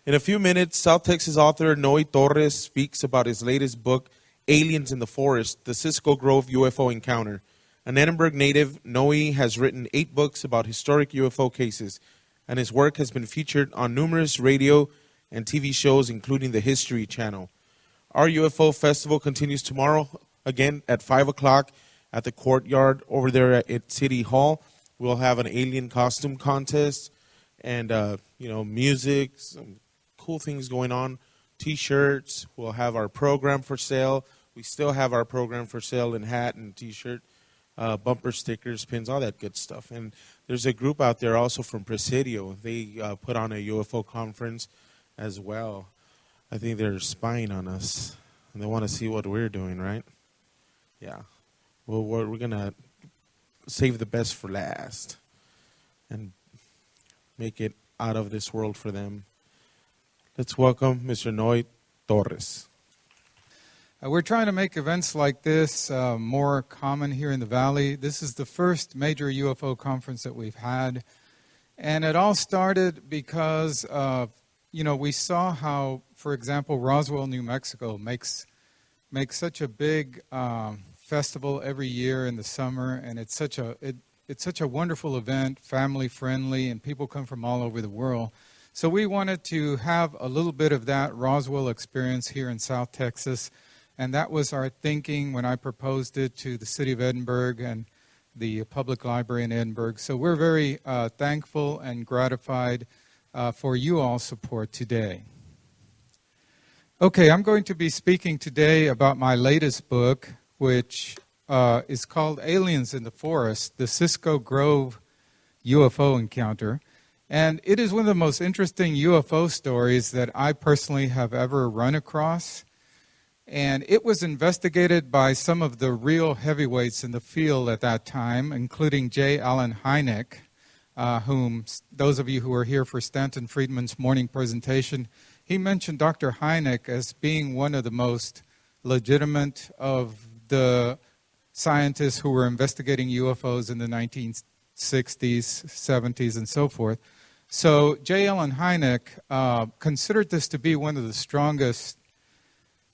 In a few minutes, South Texas author Noe Torres speaks about his latest book, Aliens in the Forest, the Cisco Grove UFO Encounter. An Edinburgh native, Noe has written 8 books about historic UFO cases, and his work has been featured on numerous radio and TV shows, including the History Channel. Our UFO festival continues tomorrow, again at 5 o'clock at the courtyard over there at City Hall. We'll have an alien costume contest and, music, some cool things going on, T-shirts. We'll have our program for sale. We still have our program for sale in hat and T-shirt, bumper stickers, pins, all that good stuff. And there's a group out there also from Presidio. They put on a UFO conference as well. I think they're spying on us, and they want to see what we're doing, right? Yeah. Well, we're going to save the best for last and make it out of this world for them. Let's welcome Mr. Noe Torres. We're trying to make events like this more common here in the Valley. This is the first major UFO conference that we've had. And it all started because, we saw how, for example, Roswell, New Mexico makes such a big festival every year in the summer, and it's such a wonderful event, family friendly, and people come from all over the world. So we wanted to have a little bit of that Roswell experience here in South Texas, and that was our thinking when I proposed it to the city of Edinburg and the public library in Edinburg. So we're very thankful and gratified for you all's support today. Okay, I'm going to be speaking today about my latest book, which is called Aliens in the Forest, the Cisco Grove UFO Encounter. And it is one of the most interesting UFO stories that I personally have ever run across. And it was investigated by some of the real heavyweights in the field at that time, including J. Allen Hynek, whom those of you who were here for Stanton Friedman's morning presentation, he mentioned Dr. Hynek as being one of the most legitimate of the scientists who were investigating UFOs in the 1960s, 70s, and so forth. So J. Allen Hynek considered this to be one of the strongest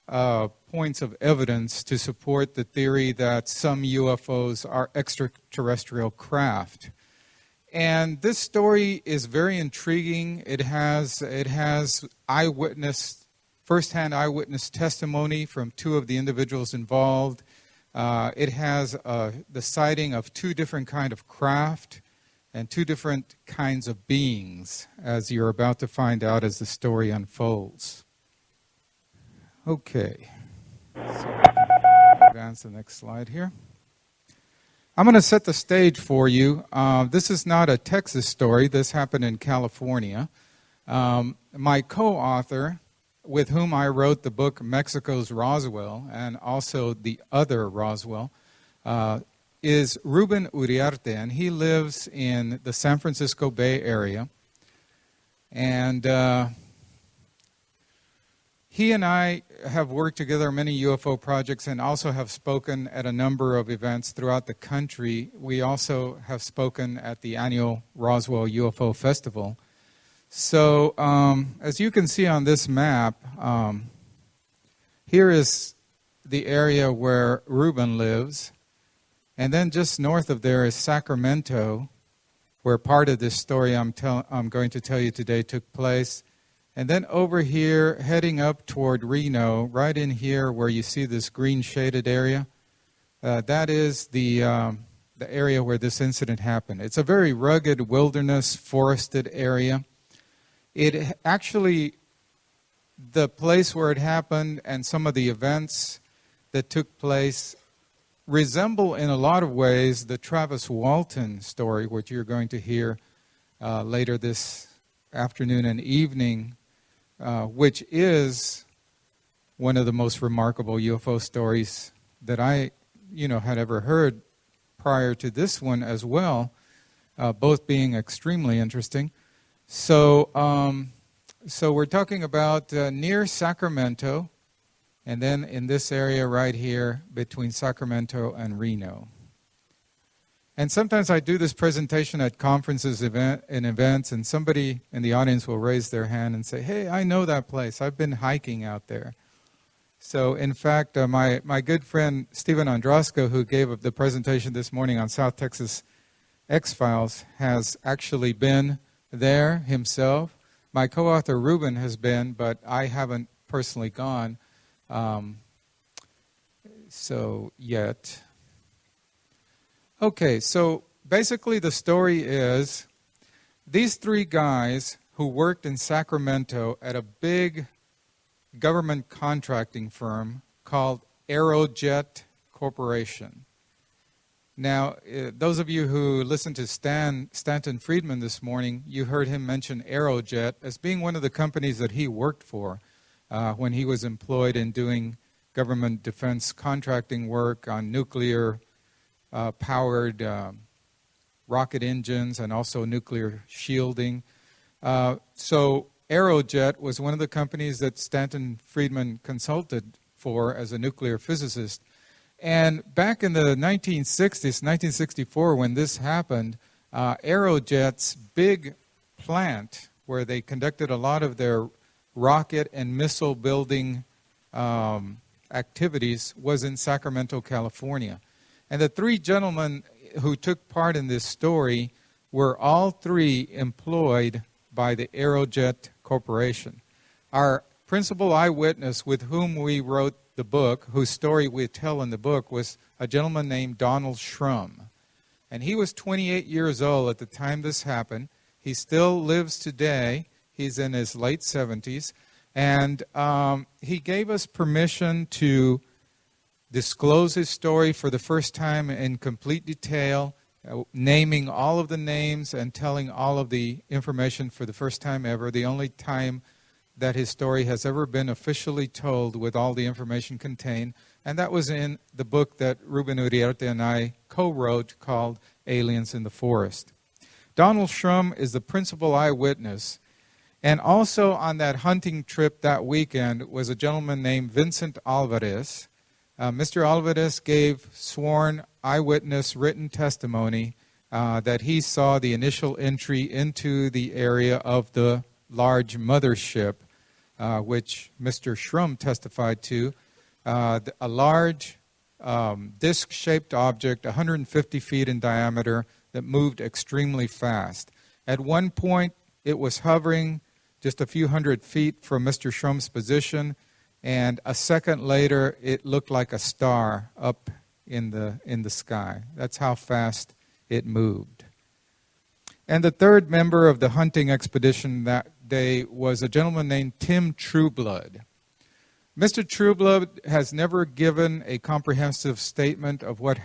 points of evidence to support the theory that some UFOs are extraterrestrial craft. And this story is very intriguing. It has first-hand eyewitness testimony from 2 of the individuals involved. It has the sighting of 2 different kinds of craft and 2 different kinds of beings, as you're about to find out as the story unfolds. Okay, so advance the next slide here. I'm going to set the stage for you. This is not a Texas story. This happened in California. My co-author, with whom I wrote the book Mexico's Roswell, and also The Other Roswell, is Ruben Uriarte, and he lives in the San Francisco Bay Area. And he and I have worked together on many UFO projects and also have spoken at a number of events throughout the country. We also have spoken at the annual Roswell UFO Festival. So as you can see on this map, here is the area where Ruben lives. And then just north of there is Sacramento, where part of this story I'm going to tell you today took place. And then over here, heading up toward Reno, right in here where you see this green shaded area, that is the area where this incident happened. It's a very rugged wilderness, forested area. It actually, the place where it happened and some of the events that took place resemble in a lot of ways the Travis Walton story, which you're going to hear later this afternoon and evening, which is one of the most remarkable UFO stories that I, had ever heard prior to this one as well, both being extremely interesting. So we're talking about near Sacramento, and then in this area right here between Sacramento and Reno. And sometimes I do this presentation at conferences and events, and somebody in the audience will raise their hand and say, hey, I know that place. I've been hiking out there. So, in fact, my good friend Stephen Androsco, who gave the presentation this morning on South Texas X-Files, has actually been there himself. My co-author Ruben has been, but I haven't personally gone yet. Okay, so basically the story is these three guys who worked in Sacramento at a big government contracting firm called Aerojet Corporation. Now, those of you who listened to Stanton Friedman this morning, you heard him mention Aerojet as being one of the companies that he worked for when he was employed in doing government defense contracting work on nuclear powered rocket engines and also nuclear shielding. So Aerojet was one of the companies that Stanton Friedman consulted for as a nuclear physicist. And back in the 1960s, 1964, when this happened, Aerojet's big plant, where they conducted a lot of their rocket and missile building activities, was in Sacramento, California. And the three gentlemen who took part in this story were all three employed by the Aerojet Corporation. Our principal eyewitness with whom we wrote the book, whose story we tell in the book, was a gentleman named Donald Shrum. And he was 28 years old at the time this happened. He still lives today. He's in his late 70s. And he gave us permission to disclose his story for the first time in complete detail, naming all of the names and telling all of the information for the first time ever, the only time that his story has ever been officially told with all the information contained. And that was in the book that Ruben Uriarte and I co-wrote called Aliens in the Forest. Donald Shrum is the principal eyewitness. And also on that hunting trip that weekend was a gentleman named Vincent Alvarez. Mr. Alvarez gave sworn eyewitness written testimony that he saw the initial entry into the area of the large mothership, which Mr. Shrum testified to, a large disc-shaped object, 150 feet in diameter, that moved extremely fast. At one point, it was hovering just a few hundred feet from Mr. Shrum's position, and a second later, it looked like a star up in the sky. That's how fast it moved. And the third member of the hunting expedition that day was a gentleman named Tim Trueblood. Mr. Trueblood has never given a comprehensive statement of what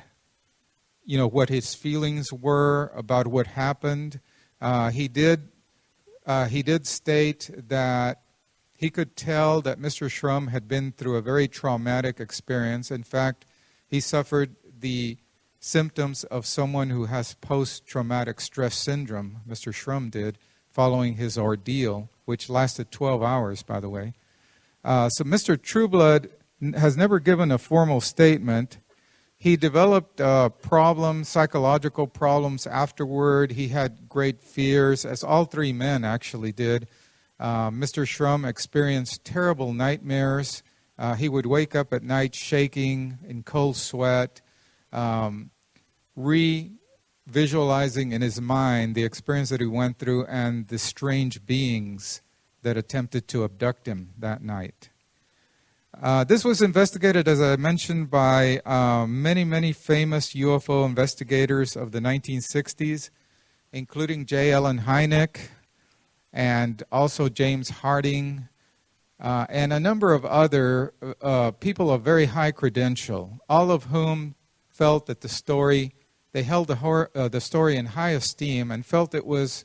his feelings were about what happened. He did state that he could tell that Mr. Shrum had been through a very traumatic experience. In fact, he suffered the symptoms of someone who has post-traumatic stress syndrome, Mr. Shrum did, following his ordeal, which lasted 12 hours, by the way. So Mr. Trueblood has never given a formal statement. He developed psychological problems afterward. He had great fears, as all three men actually did. Mr. Shrum experienced terrible nightmares. He would wake up at night shaking in cold sweat, visualizing in his mind the experience that he went through and the strange beings that attempted to abduct him that night. This was investigated, as I mentioned, by many, many famous UFO investigators of the 1960s, including J. Allen Hynek and also James Harding, and a number of other people of very high credential, all of whom felt that they held the story in high esteem and felt it was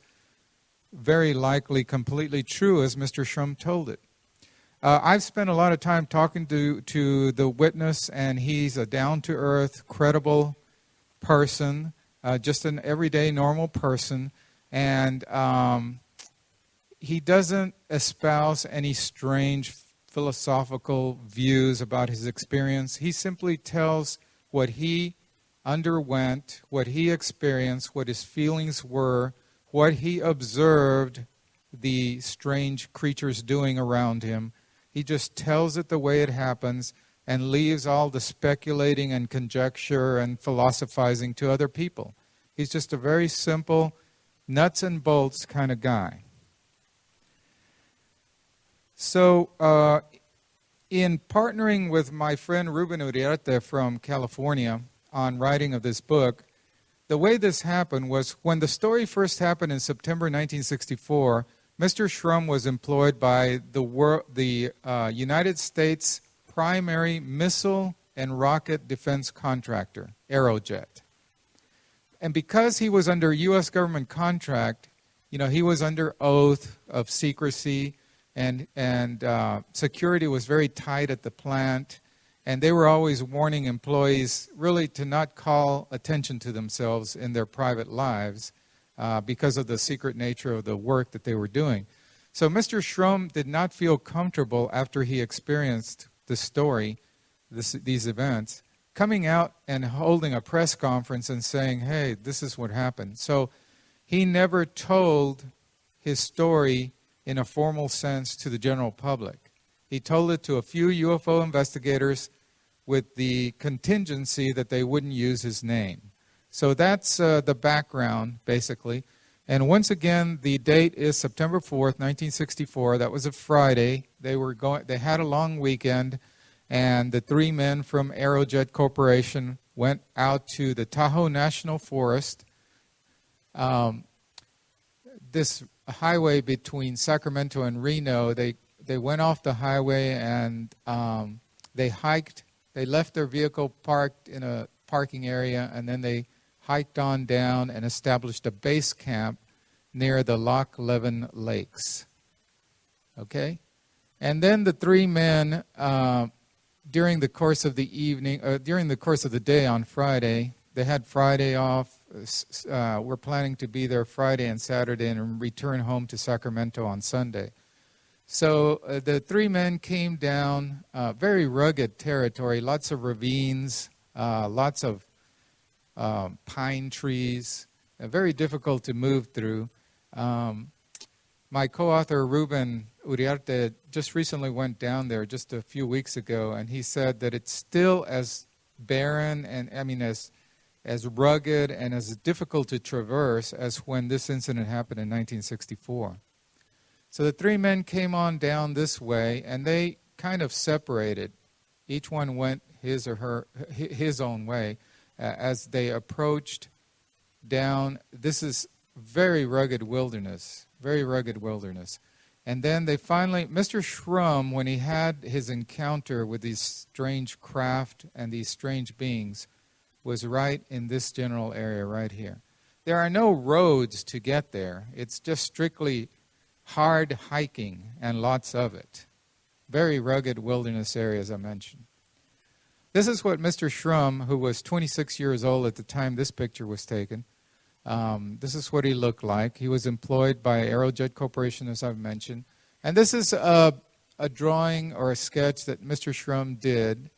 very likely completely true as Mr. Shrum told it. I've spent a lot of time talking to the witness, and he's a down-to-earth, credible person, just an everyday, normal person, and he doesn't espouse any strange philosophical views about his experience. He simply tells what he underwent, what he experienced, what his feelings were, what he observed the strange creatures doing around him. He just tells it the way it happens and leaves all the speculating and conjecture and philosophizing to other people. He's just a very simple, nuts and bolts kind of guy. So, in partnering with my friend Ruben Uriarte from California on writing of this book, the way this happened was when the story first happened in September 1964, Mr. Shrum was employed by the United States primary missile and rocket defense contractor, Aerojet. And because he was under U.S. government contract, he was under oath of secrecy, and security was very tight at the plant, and they were always warning employees really to not call attention to themselves in their private lives because of the secret nature of the work that they were doing. So Mr. Shrum did not feel comfortable after he experienced the story, these events, coming out and holding a press conference and saying, hey, this is what happened. So he never told his story in a formal sense to the general public. He told it to a few UFO investigators with the contingency that they wouldn't use his name. So that's the background, basically. And once again, the date is September 4th, 1964. That was a Friday. They had a long weekend, and the three men from Aerojet Corporation went out to the Tahoe National Forest. This highway between Sacramento and Reno, they went off the highway and they hiked. They left their vehicle parked in a parking area, and then they hiked on down and established a base camp near the Loch Leven Lakes. Okay? And then the three men, during the course of the evening, during the course of the day on Friday, they had Friday off. We're planning to be there Friday and Saturday and return home to Sacramento on Sunday. So the three men came down, very rugged territory, lots of ravines, lots of pine trees, very difficult to move through. My co-author Ruben Uriarte just recently went down there just a few weeks ago, and he said that it's still as barren and as rugged and as difficult to traverse as when this incident happened in 1964. So the three men came on down this way, and they kind of separated. Each one went his own way as they approached down. This is very rugged wilderness, very rugged wilderness. And then they finally, Mr. Shrum, when he had his encounter with these strange craft and these strange beings, was right in this general area right here. There are no roads to get there. It's just strictly hard hiking and lots of it. Very rugged wilderness area, as I mentioned. This is what Mr. Shrum, who was 26 years old at the time this picture was taken, this is what he looked like. He was employed by Aerojet Corporation, as I've mentioned. And this is a drawing or a sketch that Mr. Shrum did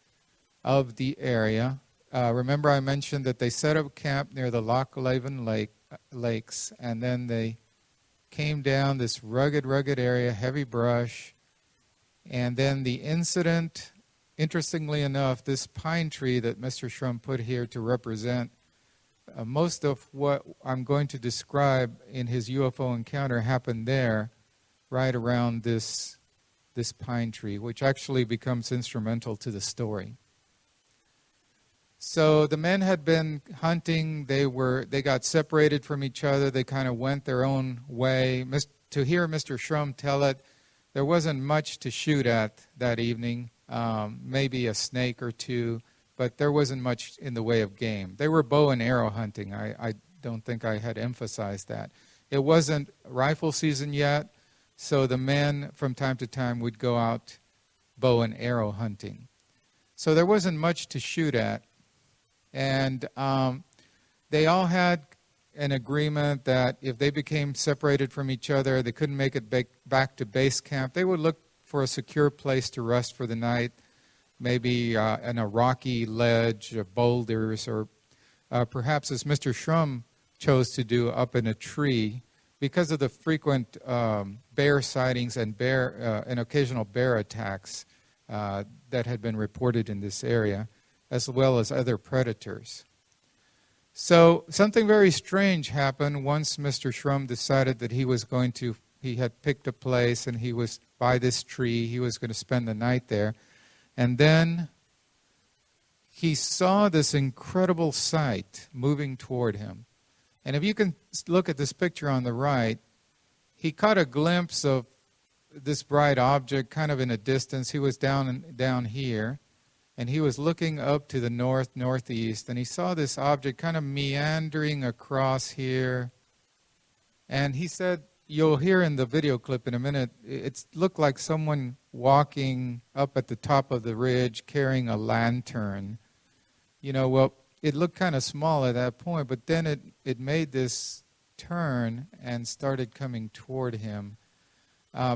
of the area. Remember I mentioned that they set up camp near the Loch Leven Lakes, and then they came down this rugged area, heavy brush. And then the incident, interestingly enough, this pine tree that Mr. Shrum put here to represent most of what I'm going to describe in his UFO encounter happened there, right around this pine tree, which actually becomes instrumental to the story. So the men had been hunting. They got separated from each other. They kind of went their own way. To hear Mr. Shrum tell it, there wasn't much to shoot at that evening, maybe a snake or two, but there wasn't much in the way of game. They were bow and arrow hunting. I don't think I had emphasized that. It wasn't rifle season yet, so the men from time to time would go out bow and arrow hunting. So there wasn't much to shoot at. And they all had an agreement that if they became separated from each other, they couldn't make it back to base camp, they would look for a secure place to rest for the night, maybe in a rocky ledge of boulders or perhaps as Mr. Shrum chose to do, up in a tree, because of the frequent bear sightings and occasional bear attacks that had been reported in this area, as well as other predators. So something very strange happened once Mr. Shrum decided that he had picked a place and he was by this tree, he was going to spend the night there. And then he saw this incredible sight moving toward him. And if you can look at this picture on the right, he caught a glimpse of this bright object kind of in a distance. He was down here, and he was looking up to the northeast, and he saw this object kind of meandering across here. And he said, you'll hear in the video clip in a minute, it looked like someone walking up at the top of the ridge carrying a lantern. Well, it looked kind of small at that point, but then it made this turn and started coming toward him.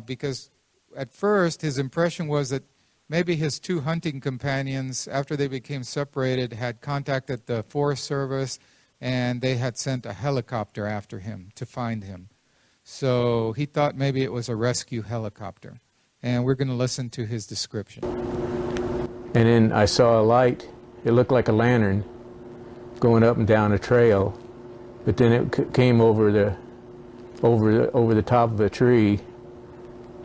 Because at first his impression was that maybe his two hunting companions, after they became separated, had contacted the Forest Service and they had sent a helicopter after him to find him. So he thought maybe it was a rescue helicopter. And we're going to listen to his description. And then I saw a light. It looked like a lantern going up and down a trail. But then it came over the top of a tree.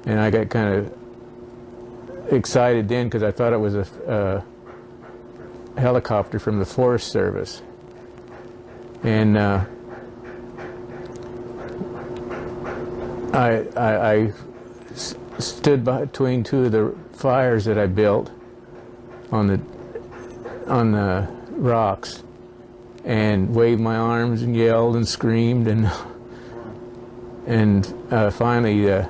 And I got kind of excited then because I thought it was a helicopter from the Forest Service. And I stood between two of the fires that I built on the rocks and waved my arms and yelled and screamed, and finally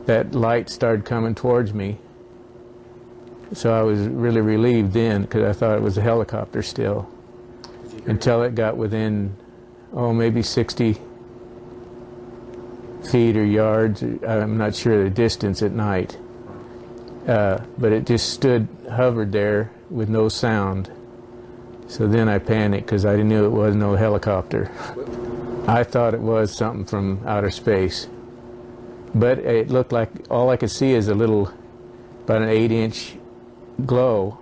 that light started coming towards me. So I was really relieved then because I thought it was a helicopter still, until it got within maybe 60 feet or yards. I'm not sure the distance at night, but it just hovered there with no sound. So then I panicked because I knew it was no helicopter. I thought it was something from outer space, but it looked like all I could see is about an 8-inch glow.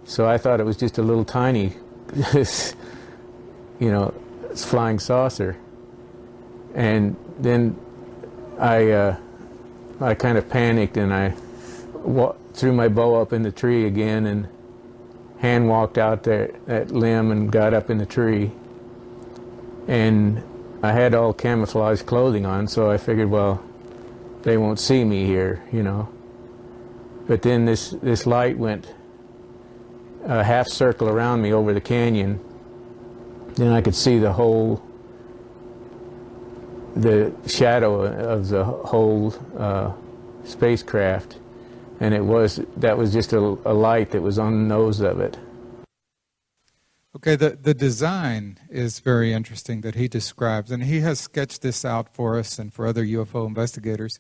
So I thought it was just a little tiny flying saucer. And then I kind of panicked, and I threw my bow up in the tree again and hand walked out there, that limb, and got up in the tree. And I had all camouflage clothing on, so I figured, well, they won't see me here, But then this light went a half circle around me over the canyon. Then I could see the shadow of the whole spacecraft, and that was just a light that was on the nose of it. Okay, the design is very interesting that he describes, and he has sketched this out for us and for other UFO investigators.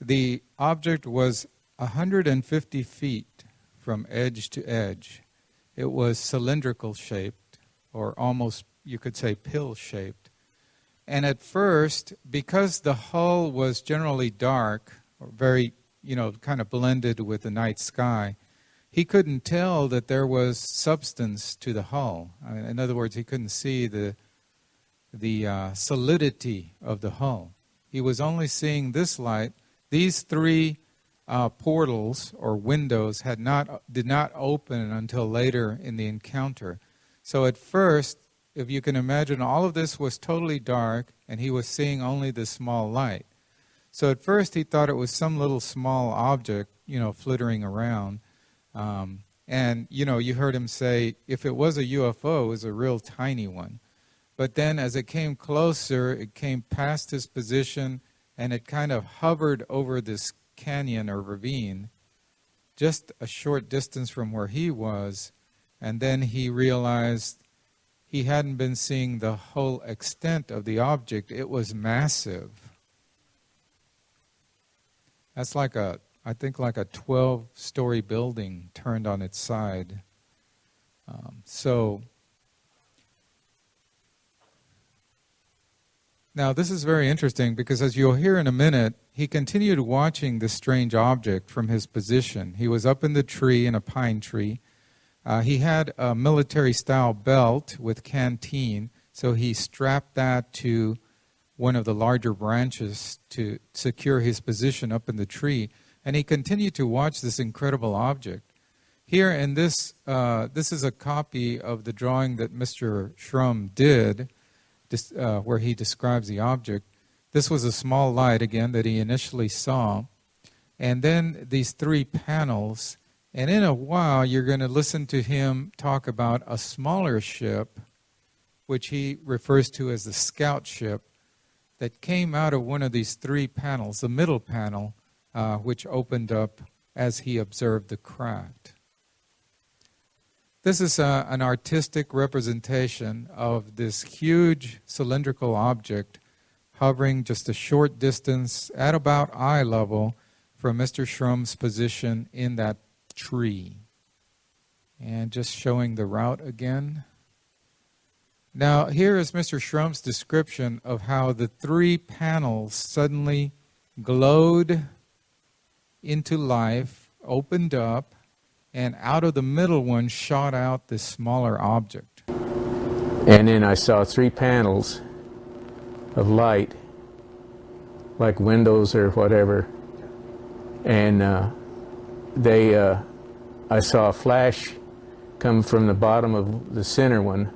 The object was 150 feet from edge to edge. It was cylindrical shaped, or almost, you could say, pill shaped. And at first, because the hull was generally dark, or very, kind of blended with the night sky, he couldn't tell that there was substance to the hull. In other words, he couldn't see the solidity of the hull. He was only seeing this light. These three portals or windows did not open until later in the encounter. So at first, if you can imagine, all of this was totally dark, and he was seeing only this small light. So at first he thought it was some little small object, flittering around. And, you heard him say, if it was a UFO, it was a real tiny one. But then as it came closer, it came past his position, and it kind of hovered over this canyon or ravine, just a short distance from where he was. And then he realized he hadn't been seeing the whole extent of the object. It was massive. That's like a 12-story building turned on its side. So Now, this is very interesting because, as you'll hear in a minute, he continued watching this strange object from his position. He was up in the tree, in a pine tree. He had a military-style belt with canteen, so he strapped that to one of the larger branches to secure his position up in the tree. And he continued to watch this incredible object. Here in this, this is a copy of the drawing that Mr. Shrum did, where he describes the object. This was a small light, again, that he initially saw. And then these three panels. And in a while, you're going to listen to him talk about a smaller ship, which he refers to as the scout ship, that came out of one of these three panels, the middle panel, which opened up as he observed the craft. This is an artistic representation of this huge cylindrical object hovering just a short distance at about eye level from Mr. Shrum's position in that tree. And just showing the route again. Now, here is Mr. Shrum's description of how the three panels suddenly glowed into life, opened up, and out of the middle one shot out this smaller object. And then I saw three panels of light, like windows or whatever, and I saw a flash come from the bottom of the center one,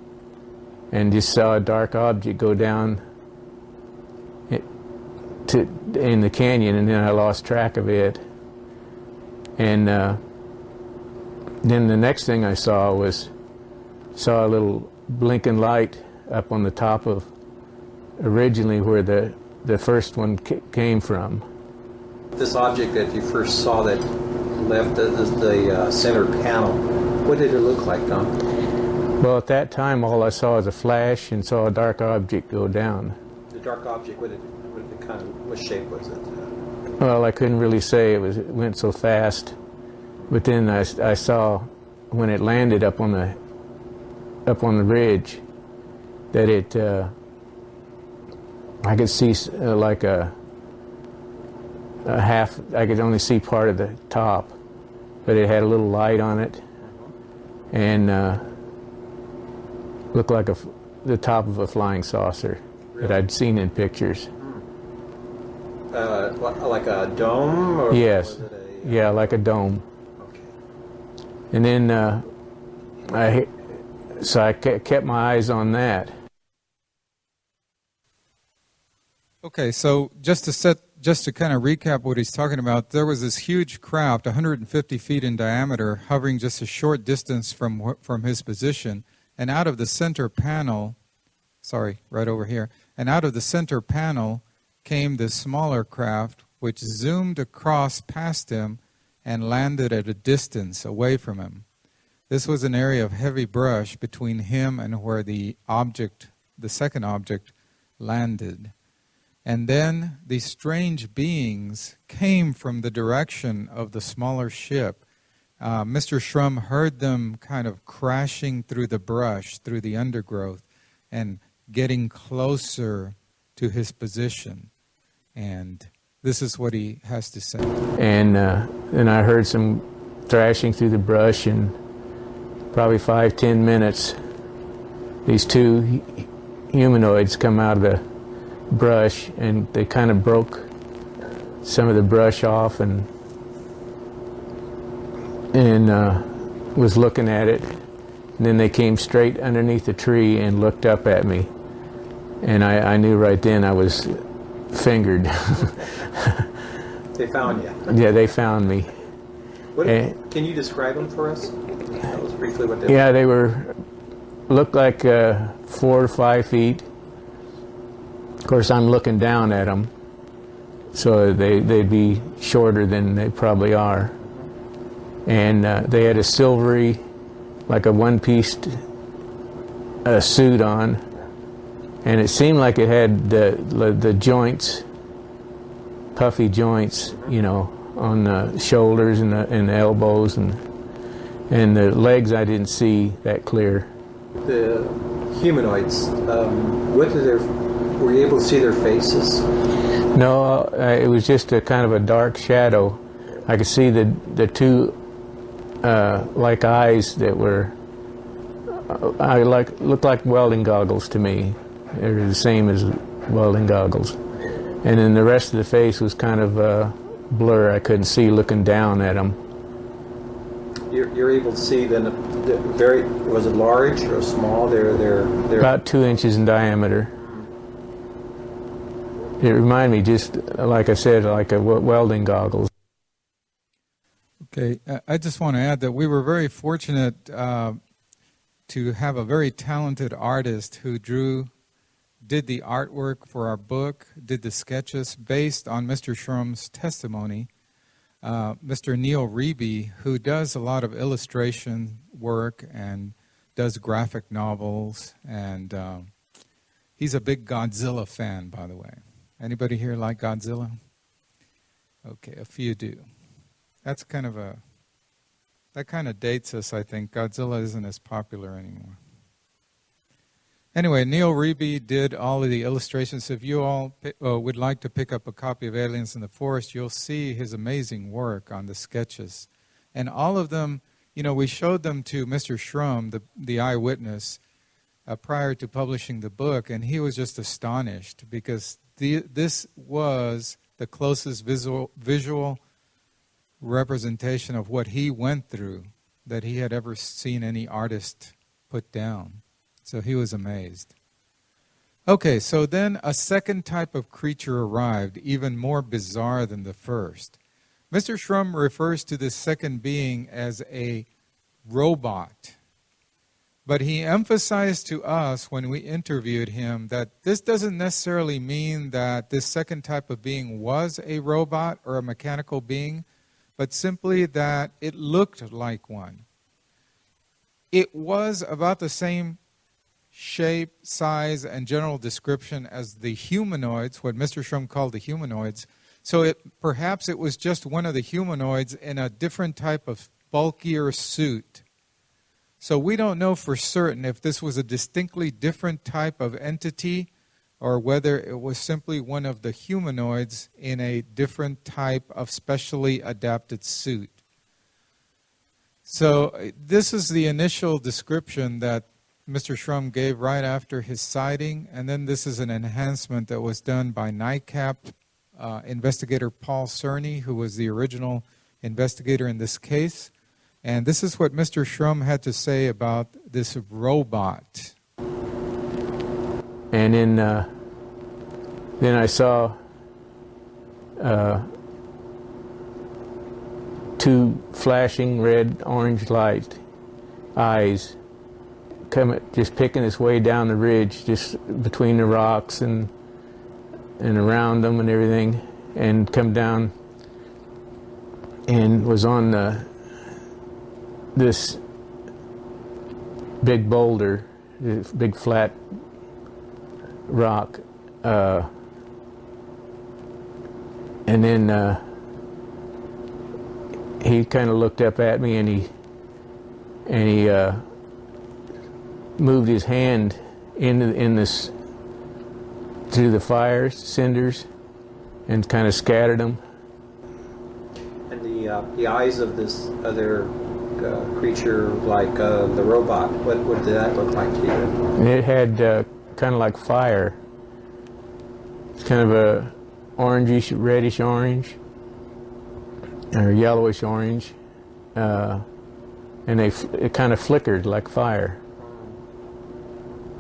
and just saw a dark object go down in the canyon, and then I lost track of it. And then the next thing I saw a little blinking light up on the top of originally where the first one came from. This object that you first saw that left the center panel, what did it look like, Tom? Well, at that time, all I saw was a flash and saw a dark object go down. The dark object, what shape was it? Well, I couldn't really say. It went so fast. But then I saw when it landed up on the ridge that I could see like a half. I could only see part of the top, but it had a little light on it, and looked like the top of a flying saucer that I'd seen in pictures. Like a dome? Or yes. Was it yeah, like a dome. Okay. And then I kept my eyes on that. Okay, so just to kind of recap what he's talking about, there was this huge craft, 150 feet in diameter, hovering just a short distance from his position, and out of the center panel, right over here, and out of the center panel came this smaller craft, which zoomed across past him and landed at a distance away from him. This was an area of heavy brush between him and where the second object, landed. And then these strange beings came from the direction of the smaller ship. Mr. Shrum heard them kind of crashing through the brush, through the undergrowth, and getting closer to his position. And this is what he has to say. And then I heard some thrashing through the brush, and probably 5-10 minutes, these two humanoids come out of the brush, and they kind of broke some of the brush off and was looking at it. And then they came straight underneath the tree and looked up at me. And I knew right then I was fingered. They found you? Yeah, they found me. Can you describe them for us? That was briefly what they were. Yeah, they looked like 4 to 5 feet. Of course, I'm looking down at them, so they'd be shorter than they probably are. And they had a silvery, like a one-piece suit on, and it seemed like it had the joints, puffy joints, on the shoulders and the elbows, and the legs I didn't see that clear. The humanoids, what did their Were you able to see their faces? No, it was just a kind of a dark shadow. I could see the two like eyes that were looked like welding goggles to me. They were the same as welding goggles. And then the rest of the face was kind of blur. I couldn't see looking down at them. You're able to see then was it large or small? They're About 2 inches in diameter. It reminded me, just like I said, like a welding goggles. Okay, I just want to add that we were very fortunate to have a very talented artist who did the artwork for our book, did the sketches based on Mr. Shrum's testimony. Mr. Neil Reby, who does a lot of illustration work and does graphic novels, and he's a big Godzilla fan, by the way. Anybody here like Godzilla? Okay, a few do. That kind of dates us, I think. Godzilla isn't as popular anymore. Anyway, Neil Reby did all of the illustrations. If you all would like to pick up a copy of Aliens in the Forest, you'll see his amazing work on the sketches. And all of them, we showed them to Mr. Shrum, the eyewitness, prior to publishing the book, and he was just astonished because this was the closest visual representation of what he went through that he had ever seen any artist put down. So he was amazed. Okay, so then a second type of creature arrived, even more bizarre than the first. Mr. Shrum refers to this second being as a robot. But he emphasized to us when we interviewed him that this doesn't necessarily mean that this second type of being was a robot or a mechanical being, but simply that it looked like one. It was about the same shape, size, and general description as the humanoids, what Mr. Shrum called the humanoids. So perhaps it was just one of the humanoids in a different type of bulkier suit. So we don't know for certain if this was a distinctly different type of entity or whether it was simply one of the humanoids in a different type of specially adapted suit. So this is the initial description that Mr. Shrum gave right after his sighting, and then this is an enhancement that was done by NICAP investigator Paul Cerny, who was the original investigator in this case. And this is what Mr. Shrum had to say about this robot. And then I saw two flashing red-orange light eyes just picking its way down the ridge, just between the rocks and around them and everything, and come down and was on this big boulder, this big flat rock, and then he kind of looked up at me, and he moved his hand in this through the fires, cinders, and kind of scattered them. And the eyes of this other creature, like the robot, what did that look like to you? It had kind of like fire. It's kind of a orangish, reddish orange, or yellowish orange, and it kind of flickered like fire.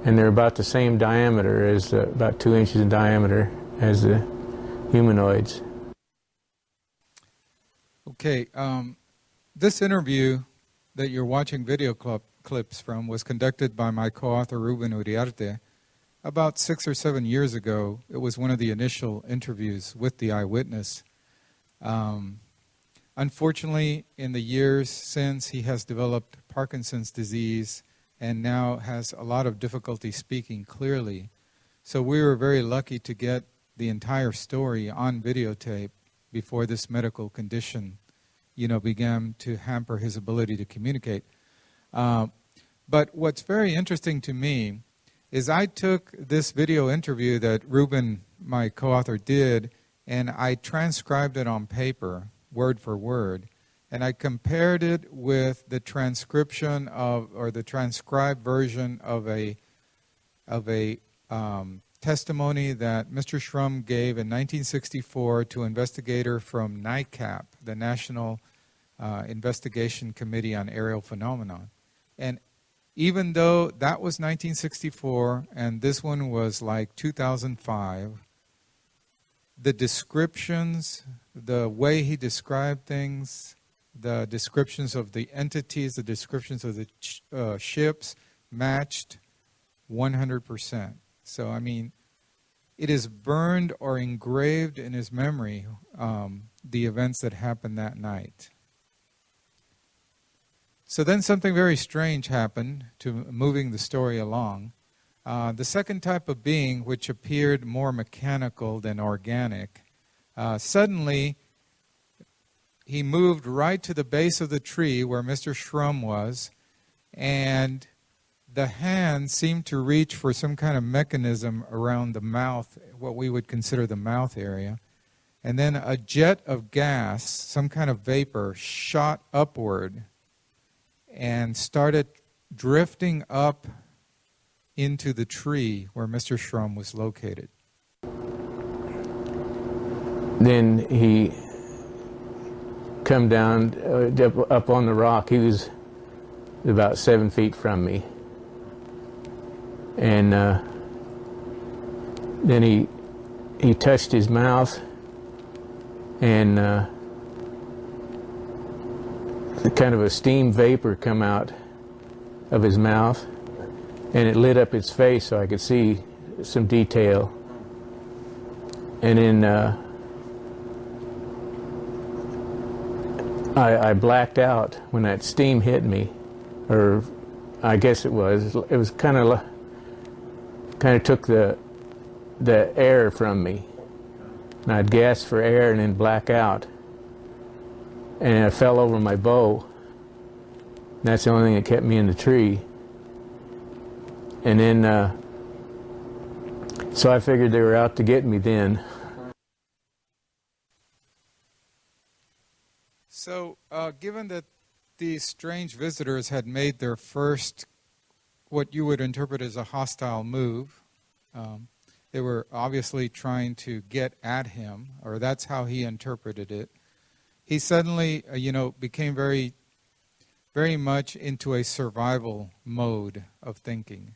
And they're about the same diameter as, about 2 inches in diameter as the humanoids. Okay, this interview that you're watching video clips from was conducted by my co-author Ruben Uriarte about 6 or 7 years ago. It was one of the initial interviews with the eyewitness. Unfortunately, in the years since, he has developed Parkinson's disease and now has a lot of difficulty speaking clearly. So we were very lucky to get the entire story on videotape before this medical condition, began to hamper his ability to communicate. But what's very interesting to me is I took this video interview that Ruben, my co-author, did, and I transcribed it on paper, word for word, and I compared it with the transcription of, or the transcribed version of a testimony that Mr. Shrum gave in 1964 to an investigator from NICAP, the National Investigation Committee on Aerial Phenomenon. And even though that was 1964 and this one was like 2005, the descriptions, the way he described things, the descriptions of the entities, the descriptions of the ships matched 100%. So, I mean, it is burned or engraved in his memory, the events that happened that night. So then something very strange happened to moving the story along. The second type of being, which appeared more mechanical than organic, suddenly he moved right to the base of the tree where Mr. Shrum was, and the hand seemed to reach for some kind of mechanism around the mouth, what we would consider the mouth area. And then a jet of gas, some kind of vapor, shot upward and started drifting up into the tree where Mr. Shrum was located. Then he come down up on the rock. He was about 7 feet from me. And then he touched his mouth, and kind of a steam vapor come out of his mouth, and it lit up his face so I could see some detail. And then I blacked out when that steam hit me, or I guess it was kind of took the air from me, and I'd gasp for air and then black out, and I fell over my bow. That's the only thing that kept me in the tree. And then so I figured they were out to get me then. So given that these strange visitors had made their first, what you would interpret as a hostile move, they were obviously trying to get at him, or that's how he interpreted it. He suddenly, became very, very much into a survival mode of thinking.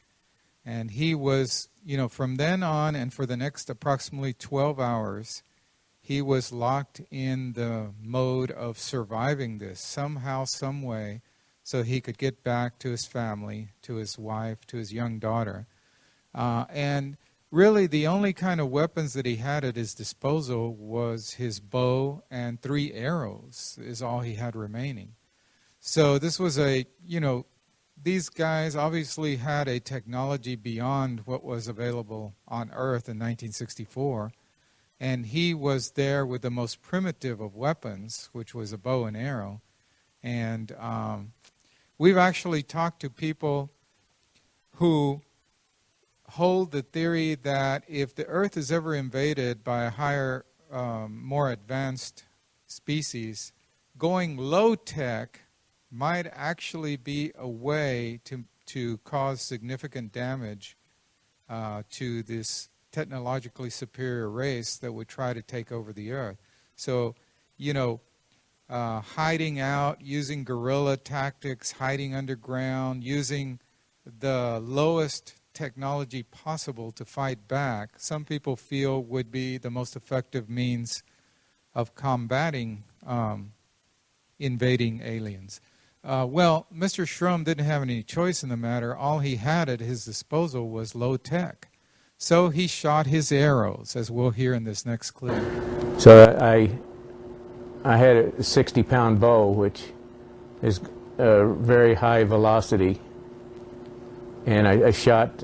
And he was, from then on and for the next approximately 12 hours, he was locked in the mode of surviving this somehow, some way, so he could get back to his family, to his wife, to his young daughter. And really the only kind of weapons that he had at his disposal was his bow and 3 arrows is all he had remaining. So this was these guys obviously had a technology beyond what was available on Earth in 1964. And he was there with the most primitive of weapons, which was a bow and arrow. And we've actually talked to people who hold the theory that if the Earth is ever invaded by a higher, more advanced species, going low-tech might actually be a way to cause significant damage to this technologically superior race that would try to take over the Earth. So, hiding out, using guerrilla tactics, hiding underground, using the lowest technology possible to fight back, some people feel would be the most effective means of combating invading aliens. Well, Mr. Shrum didn't have any choice in the matter. All he had at his disposal was low tech. So he shot his arrows, as we'll hear in this next clip. So I had a 60-pound bow, which is very high velocity, and I shot.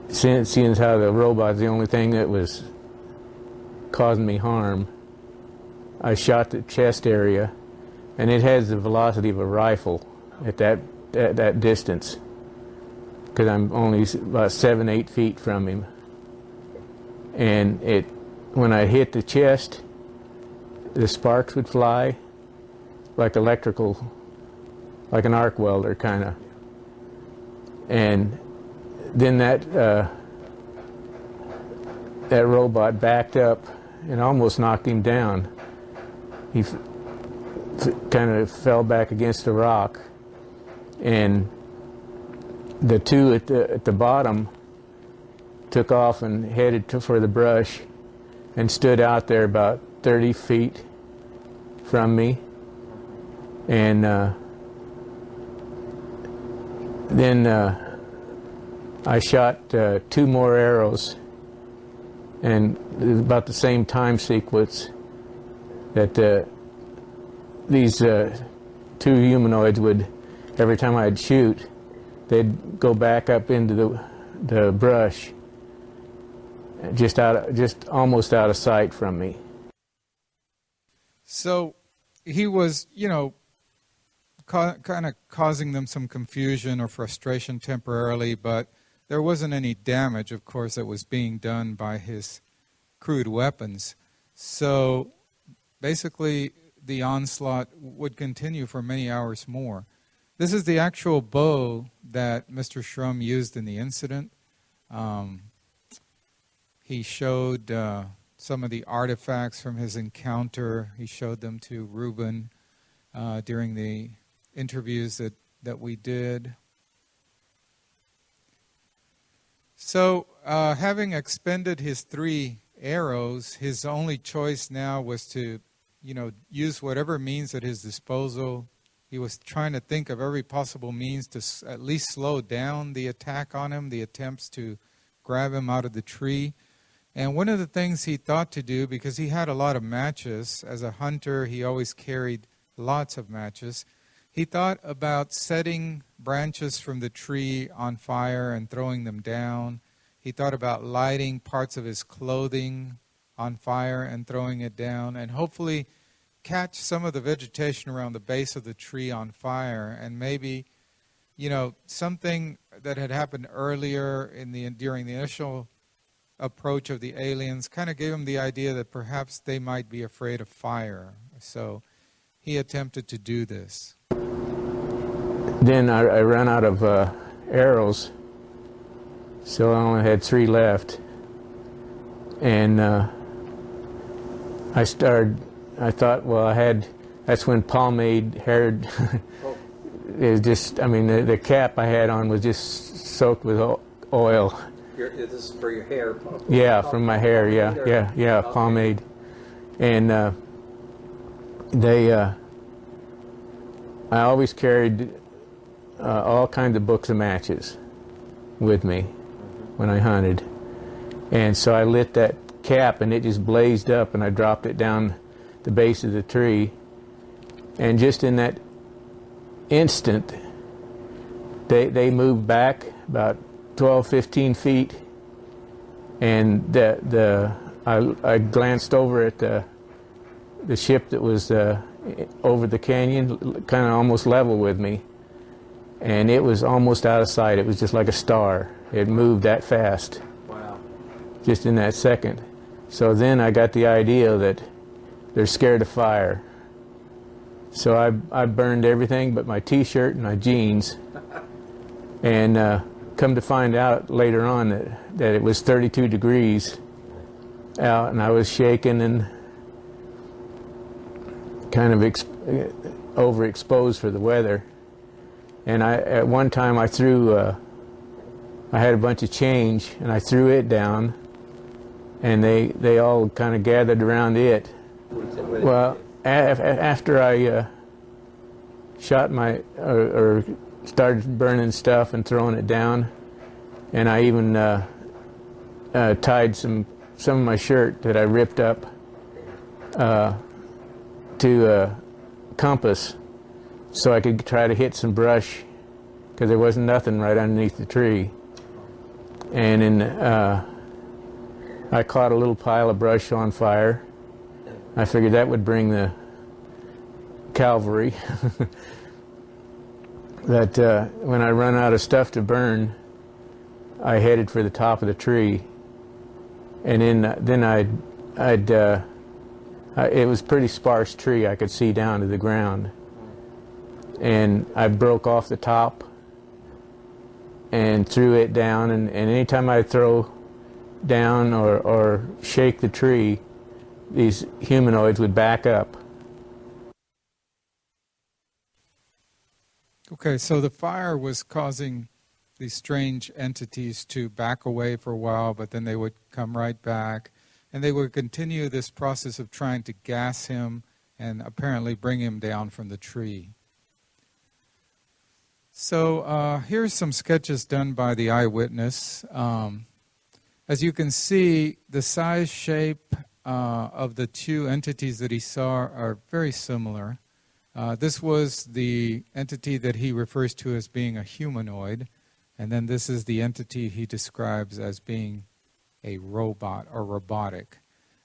Seeing as how the robot's the only thing that was causing me harm, I shot the chest area, and it has the velocity of a rifle at that distance. because I'm only about 7, 8 feet from him. And when I hit the chest, the sparks would fly like electrical, like an arc welder kind of. And then that robot backed up and almost knocked him down. He kind of fell back against a rock, and the two at the bottom took off and headed for the brush and stood out there about 30 feet from me. And then I shot 2 more arrows, and it was about the same time sequence that these 2 humanoids would, every time I'd shoot, they'd go back up into the brush, just almost out of sight from me. So he was, kind of causing them some confusion or frustration temporarily, but there wasn't any damage, of course, that was being done by his crude weapons. So basically, the onslaught would continue for many hours more. This is the actual bow that Mr. Shrum used in the incident. He showed some of the artifacts from his encounter. He showed them to Reuben during the interviews that we did. So, having expended his 3 arrows, his only choice now was to, use whatever means at his disposal. He was trying to think of every possible means to at least slow down the attack on him, the attempts to grab him out of the tree. And one of the things he thought to do, because he had a lot of matches, as a hunter he always carried lots of matches, he thought about setting branches from the tree on fire and throwing them down. He thought about lighting parts of his clothing on fire and throwing it down, and hopefully catch some of the vegetation around the base of the tree on fire, and maybe, something that had happened earlier during the initial approach of the aliens kind of gave him the idea that perhaps they might be afraid of fire. So he attempted to do this. Then I ran out of arrows, so I only had 3 left. And I thought, well, that's when pomade hair, is just, the cap I had on was just soaked with oil. This is for your hair? Yeah, from my hair, yeah, okay. Pomade. And I always carried all kinds of books of matches with me when I hunted. And so I lit that cap and it just blazed up, and I dropped it down the base of the tree. And just in that instant, they moved back about 12, 15 feet, and I glanced over at the ship that was over the canyon, kind of almost level with me, and it was almost out of sight. It was just like a star. It moved that fast. Wow. Just in that second. So then I got the idea that they're scared of fire. So I burned everything but my t-shirt and my jeans, and come to find out later on that it was 32 degrees out, and I was shaking and kind of overexposed for the weather. And at one time I had a bunch of change, and I threw it down, and they all kind of gathered around it. Well, after I shot or started burning stuff and throwing it down, and I even tied some of my shirt that I ripped up to a compass so I could try to hit some brush, because there wasn't nothing right underneath the tree. And then I caught a little pile of brush on fire. I figured that would bring the cavalry. That when I run out of stuff to burn, I headed for the top of the tree, and then it was pretty sparse tree. I could see down to the ground, and I broke off the top and threw it down. And anytime I throw down or shake the tree, these humanoids would back up. Okay, so the fire was causing these strange entities to back away for a while, but then they would come right back, and they would continue this process of trying to gas him and apparently bring him down from the tree. So here's some sketches done by the eyewitness. As you can see, the size, shape of the two entities that he saw are very similar. This was the entity that he refers to as being a humanoid, and then this is the entity he describes as being a robot or robotic.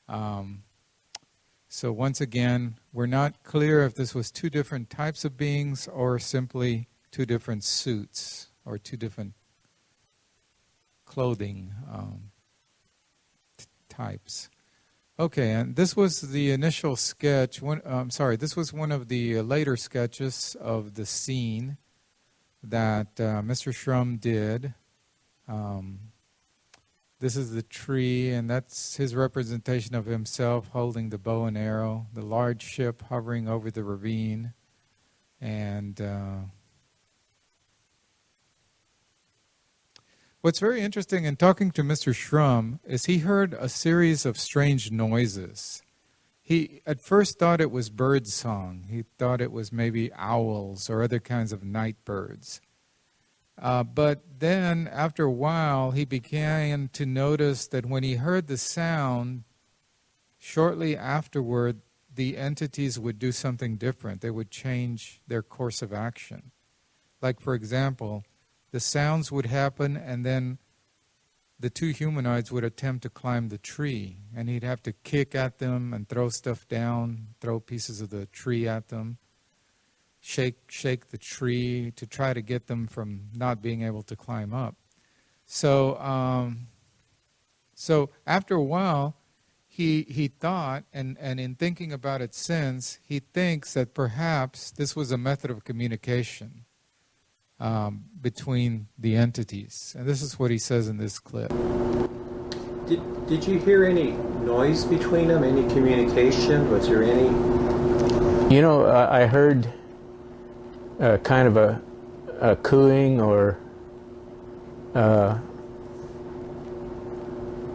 So once again, we're not clear if this was two different types of beings or simply two different suits or two different clothing types. Okay, and this was the initial sketch. This was one of the later sketches of the scene that Mr. Shrum did. This is the tree, and that's his representation of himself holding the bow and arrow, the large ship hovering over the ravine, and what's very interesting in talking to Mr. Shrum is he heard a series of strange noises. He at first thought it was bird song. He thought it was maybe owls or other kinds of night birds. But then after a while, he began to notice that when he heard the sound, shortly afterward, the entities would do something different. They would change their course of action. Like, for example, the sounds would happen, and then the two humanoids would attempt to climb the tree, and he'd have to kick at them and throw stuff down, throw pieces of the tree at them, shake the tree to try to get them from not being able to climb up. So after a while, he thought, and in thinking about it since, he thinks that perhaps this was a method of communication between the entities. And this is what he says in this clip. Did you hear any noise between them? Any communication? Was there any? You know, I heard kind of a cooing or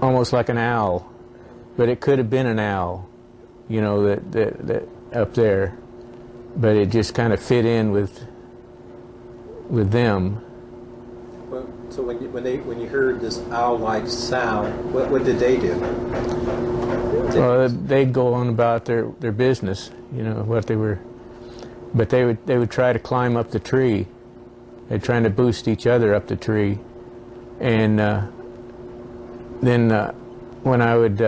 almost like an owl, but it could have been an owl, you know, that up there, but it just kind of fit in with them. Well, so when you heard this owl-like sound, what did they do? Well, they'd go on about their business, you know, what they were, but they would try to climb up the tree. They're trying to boost each other up the tree, and then when I would,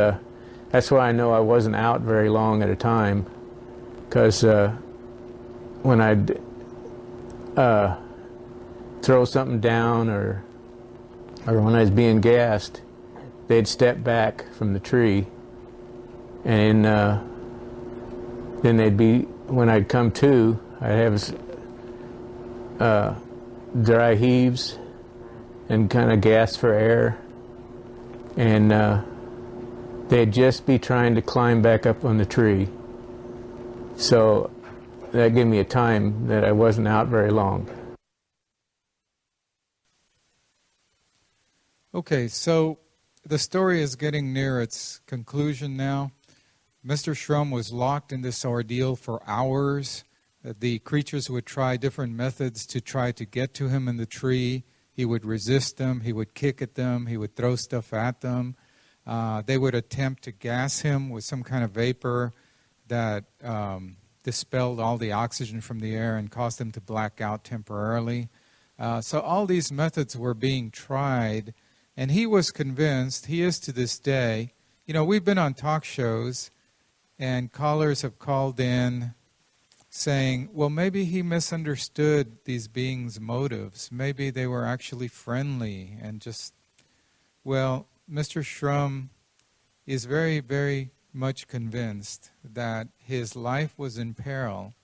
that's why I know I wasn't out very long at a time, because when I'd throw something down or when I was being gassed, they'd step back from the tree, and then they'd be, when I'd come to, I'd have dry heaves and kind of gasp for air, and they'd just be trying to climb back up on the tree. So that gave me a time that I wasn't out very long. Okay, so the story is getting near its conclusion now. Mr. Shrum was locked in this ordeal for hours. The creatures would try different methods to try to get to him in the tree. He would resist them. He would kick at them. He would throw stuff at them. They would attempt to gas him with some kind of vapor that dispelled all the oxygen from the air and caused him to black out temporarily. So all these methods were being tried, and he was convinced, he is to this day. You know, we've been on talk shows, and callers have called in saying, well, maybe he misunderstood these beings' motives. Maybe they were actually friendly and just Well, Mr. Shrum is very, very much convinced that his life was in peril,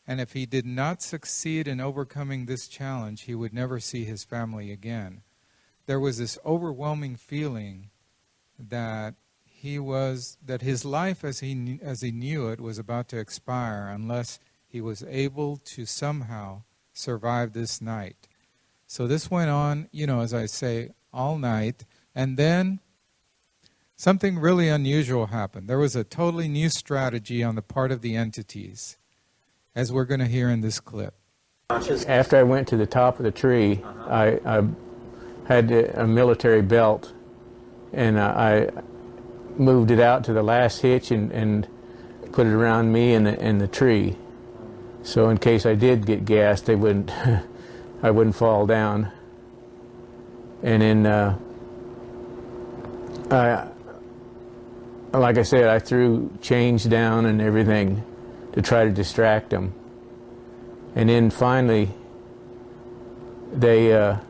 and if he did not succeed in overcoming this challenge, he would never see his family again. There was this overwhelming feeling that his life as he knew it was about to expire unless he was able to somehow survive this night. So this went on, as I say, all night, and then something really unusual happened. There was a totally new strategy on the part of the entities, as we're going to hear in this clip. After I went to the top of the tree, I had a military belt, and I moved it out to the last hitch and put it around me and the tree. So in case I did get gassed, I wouldn't fall down. And then, like I said, I threw change down and everything to try to distract them. And then finally, these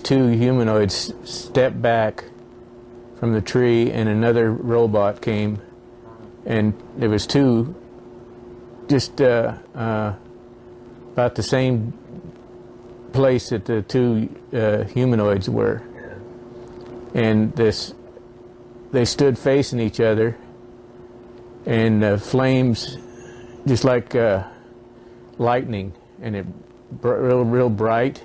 two humanoids stepped back from the tree, and another robot came, and there was two just about the same place that the two humanoids were. And they stood facing each other, and flames just like lightning, and it real bright,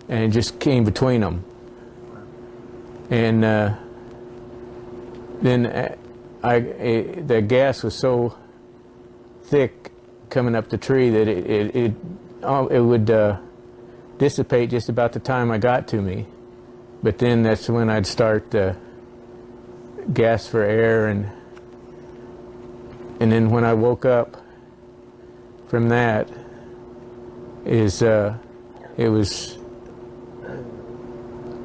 and it just came between them. And then the gas was so thick coming up the tree that it would dissipate just about the time I got to me. But then that's when I'd start gas for air, and then when I woke up from that, it was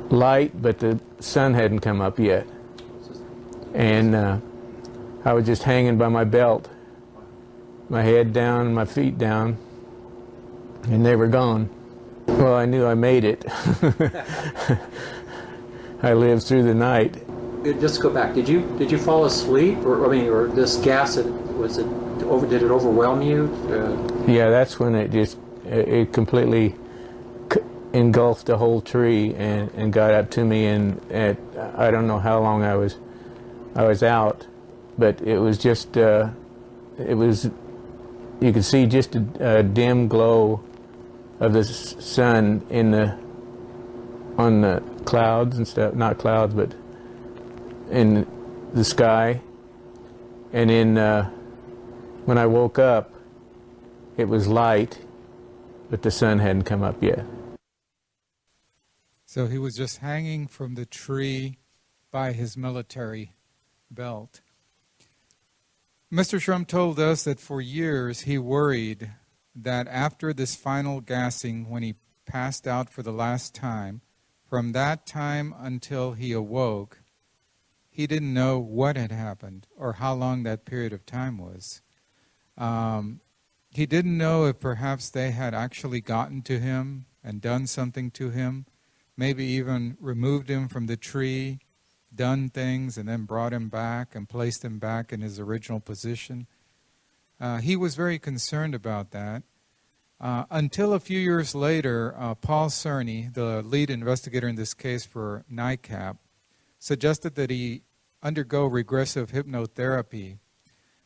light, but the sun hadn't come up yet, and I was just hanging by my belt, my head down and my feet down, and they were gone. Well, I knew I made it. I lived through the night. Just to go back, did you fall asleep, or this gas, did it overwhelm you? Yeah, that's when it completely engulfed the whole tree and got up to me, and I don't know how long I was out, but it was just you could see just a dim glow of the sun on the clouds and stuff, not clouds, but in the sky. And then when I woke up, it was light, but the sun hadn't come up yet. So he was just hanging from the tree by his military belt. Mr. Shrum told us that for years he worried that after this final gassing, when he passed out for the last time, from that time until he awoke, he didn't know what had happened or how long that period of time was. He didn't know if perhaps they had actually gotten to him and done something to him, maybe even removed him from the tree, done things, and then brought him back and placed him back in his original position. He was very concerned about that. Until a few years later, Paul Cerny, the lead investigator in this case for NICAP, suggested that he undergo regressive hypnotherapy.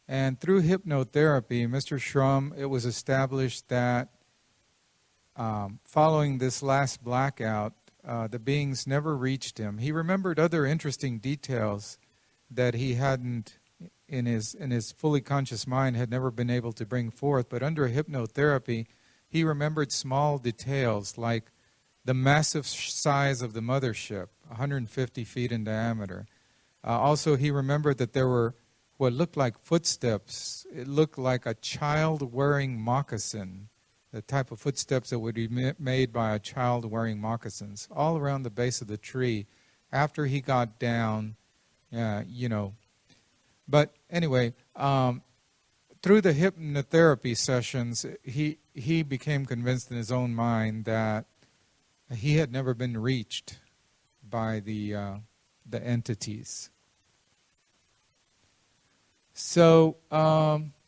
And through hypnotherapy, Mr. Shrum, it was established that following this last blackout, the beings never reached him. He remembered other interesting details that he hadn't, in his fully conscious mind, had never been able to bring forth. But under hypnotherapy, he remembered small details like the massive size of the mothership, 150 feet in diameter. Also, he remembered that there were what looked like footsteps. It looked like a child wearing moccasin, the type of footsteps that would be made by a child wearing moccasins, all around the base of the tree after he got down, But anyway, through the hypnotherapy sessions, he became convinced in his own mind that he had never been reached by the entities. So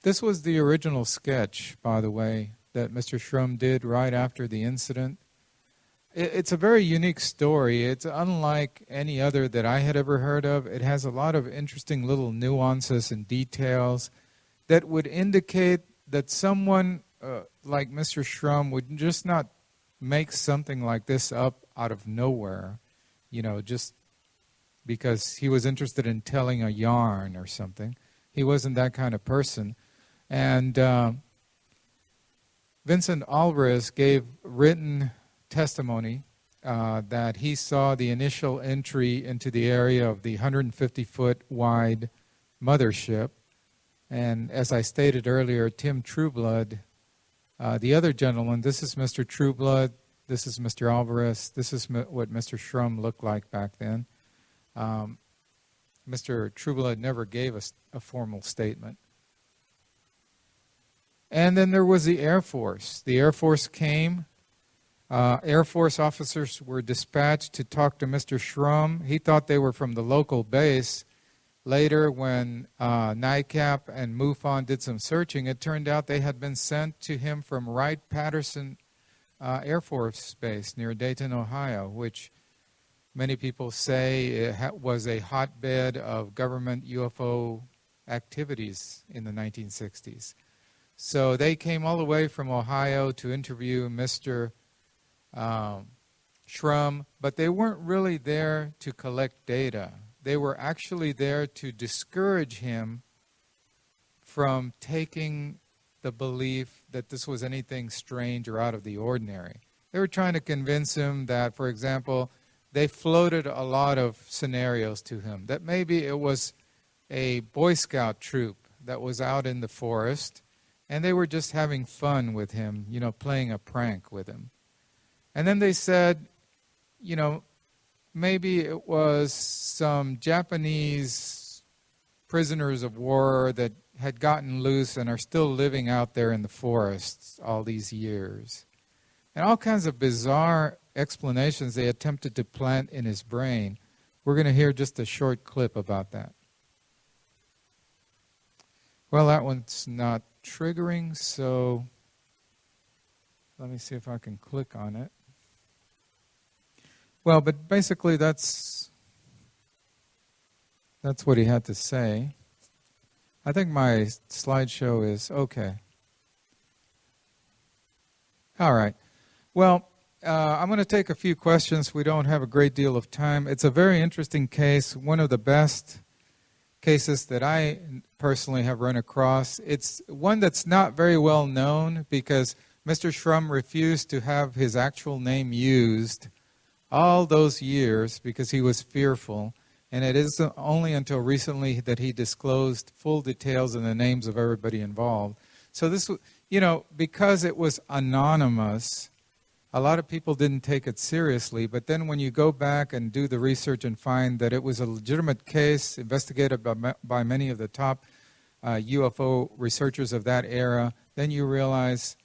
this was the original sketch, by the way, that Mr. Shrum did right after the incident. It's a very unique story. It's unlike any other that I had ever heard of. It has a lot of interesting little nuances and details that would indicate that someone like Mr. Shrum would just not make something like this up out of nowhere, you know, just because he was interested in telling a yarn or something. He wasn't that kind of person. And Vincent Alvarez gave written testimony that he saw the initial entry into the area of the 150-foot wide mothership. And as I stated earlier, Tim Trueblood, the other gentleman, this is Mr. Trueblood, this is Mr. Alvarez, this is what Mr. Shrum looked like back then. Mr. Trueblood never gave us a formal statement. And then there was the Air Force. The Air Force came. Air Force officers were dispatched to talk to Mr. Shrum. He thought they were from the local base. Later, when NICAP and MUFON did some searching, it turned out they had been sent to him from Wright-Patterson Air Force Base near Dayton, Ohio, which many people say was a hotbed of government UFO activities in the 1960s. So they came all the way from Ohio to interview Mr. Shrum, but they weren't really there to collect data. They were actually there to discourage him from taking the belief that this was anything strange or out of the ordinary. They were trying to convince him that, for example, they floated a lot of scenarios to him, that maybe it was a Boy Scout troop that was out in the forest, and they were just having fun with him, you know, playing a prank with him. And then they said, you know, maybe it was some Japanese prisoners of war that had gotten loose and are still living out there in the forests all these years. And all kinds of bizarre explanations they attempted to plant in his brain. We're going to hear just a short clip about that. Well, that one's not triggering, so let me see if I can click on it. Well, but basically that's what he had to say. I think my slideshow is okay. All right. Well, I'm going to take a few questions. We don't have a great deal of time. It's a very interesting case, one of the best cases that I personally have run across. It's one that's not very well known because Mr. Shrum refused to have his actual name used all those years because he was fearful. And it isn't only until recently that he disclosed full details and the names of everybody involved. So this, you know, because it was anonymous, a lot of people didn't take it seriously. But then when you go back and do the research and find that it was a legitimate case investigated by many of the top UFO researchers of that era, then you realize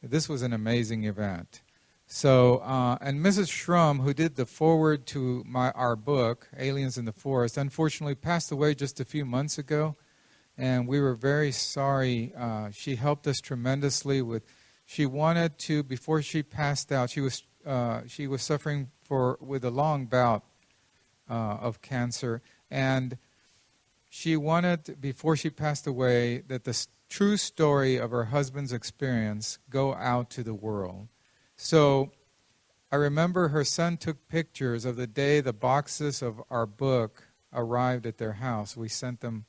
this was an amazing event. So, and Mrs. Shrum, who did the foreword to our book, Aliens in the Forest, unfortunately passed away just a few months ago, and we were very sorry. She helped us tremendously with. She wanted to, before she passed out, she was suffering with a long bout of cancer, and she wanted, before she passed away, that the true story of her husband's experience go out to the world. So I remember her son took pictures of the day the boxes of our book arrived at their house. We sent them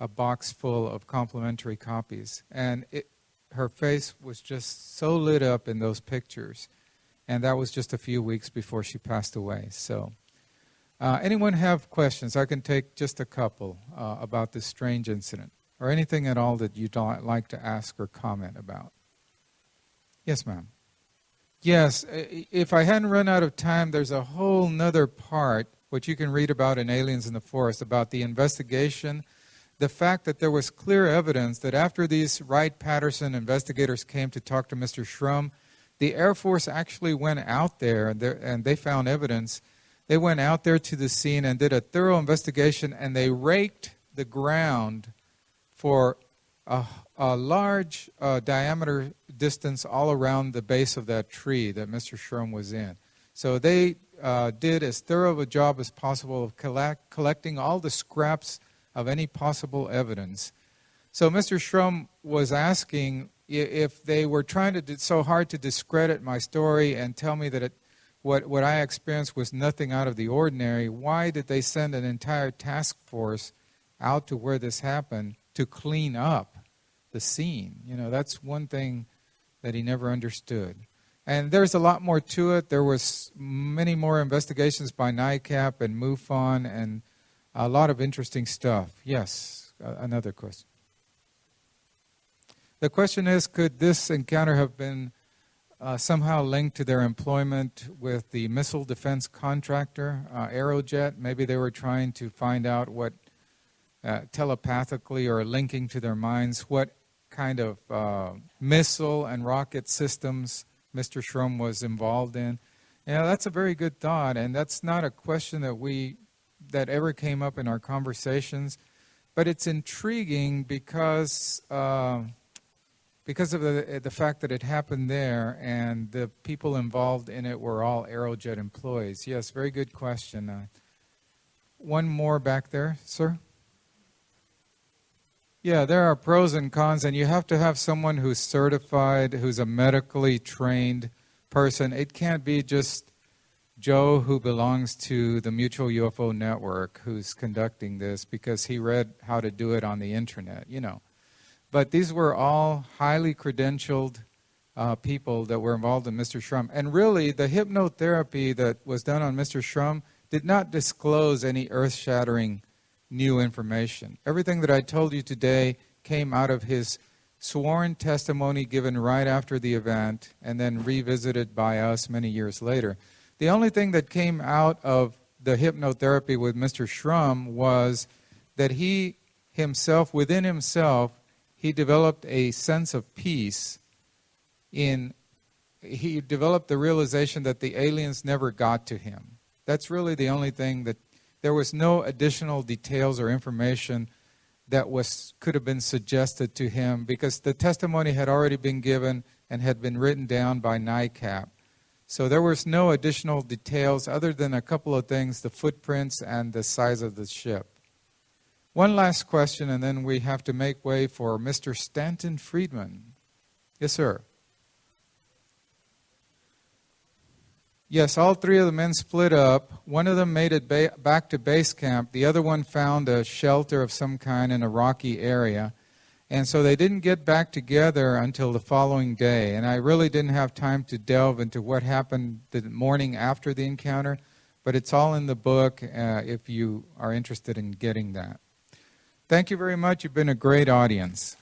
a box full of complimentary copies. And her face was just so lit up in those pictures. And that was just a few weeks before she passed away. So anyone have questions? I can take just a couple about this strange incident. Or anything at all that you'd like to ask or comment about. Yes, ma'am. Yes, if I hadn't run out of time, there's a whole nother part, which you can read about in Aliens in the Forest, about the investigation, the fact that there was clear evidence that after these Wright-Patterson investigators came to talk to Mr. Shrum, the Air Force actually went out there and they found evidence They went out there to the scene and did a thorough investigation, and they raked the ground for a large diameter distance all around the base of that tree that Mr. Schrum was in. So they did as thorough a job as possible of collecting all the scraps of any possible evidence. So Mr. Schrum was asking if they were trying to do so hard to discredit my story and tell me that what I experienced was nothing out of the ordinary, why did they send an entire task force out to where this happened to clean up the scene? You know, that's one thing that he never understood. And there's a lot more to it. There was many more investigations by NICAP and MUFON and a lot of interesting stuff. Yes, another question. The question is, could this encounter have been somehow linked to their employment with the missile defense contractor, Aerojet? Maybe they were trying to find out what telepathically or linking to their minds what kind of missile and rocket systems Mr. Schrum was involved in. Yeah, that's a very good thought, and that's not a question that ever came up in our conversations, but it's intriguing because of the fact that it happened there and the people involved in it were all Aerojet employees. Yes, very good question. One more back there, sir. Yeah, there are pros and cons, and you have to have someone who's certified, who's a medically trained person. It can't be just Joe who belongs to the Mutual UFO Network who's conducting this because he read how to do it on the internet, you know. But these were all highly credentialed people that were involved in Mr. Schrum. And really, the hypnotherapy that was done on Mr. Schrum did not disclose any earth-shattering new information. Everything that I told you today came out of his sworn testimony given right after the event and then revisited by us many years later. The only thing that came out of the hypnotherapy with Mr. Schrum was that he himself, within himself, he developed a sense of peace. He developed the realization that the aliens never got to him. That's really the only thing. That there was no additional details or information that could have been suggested to him because the testimony had already been given and had been written down by NICAP. So there was no additional details other than a couple of things, the footprints and the size of the ship. One last question, and then we have to make way for Mr. Stanton Friedman. Yes, sir. Yes, all three of the men split up. One of them made it back to base camp. The other one found a shelter of some kind in a rocky area. And so they didn't get back together until the following day. And I really didn't have time to delve into what happened the morning after the encounter, but it's all in the book if you are interested in getting that. Thank you very much. You've been a great audience.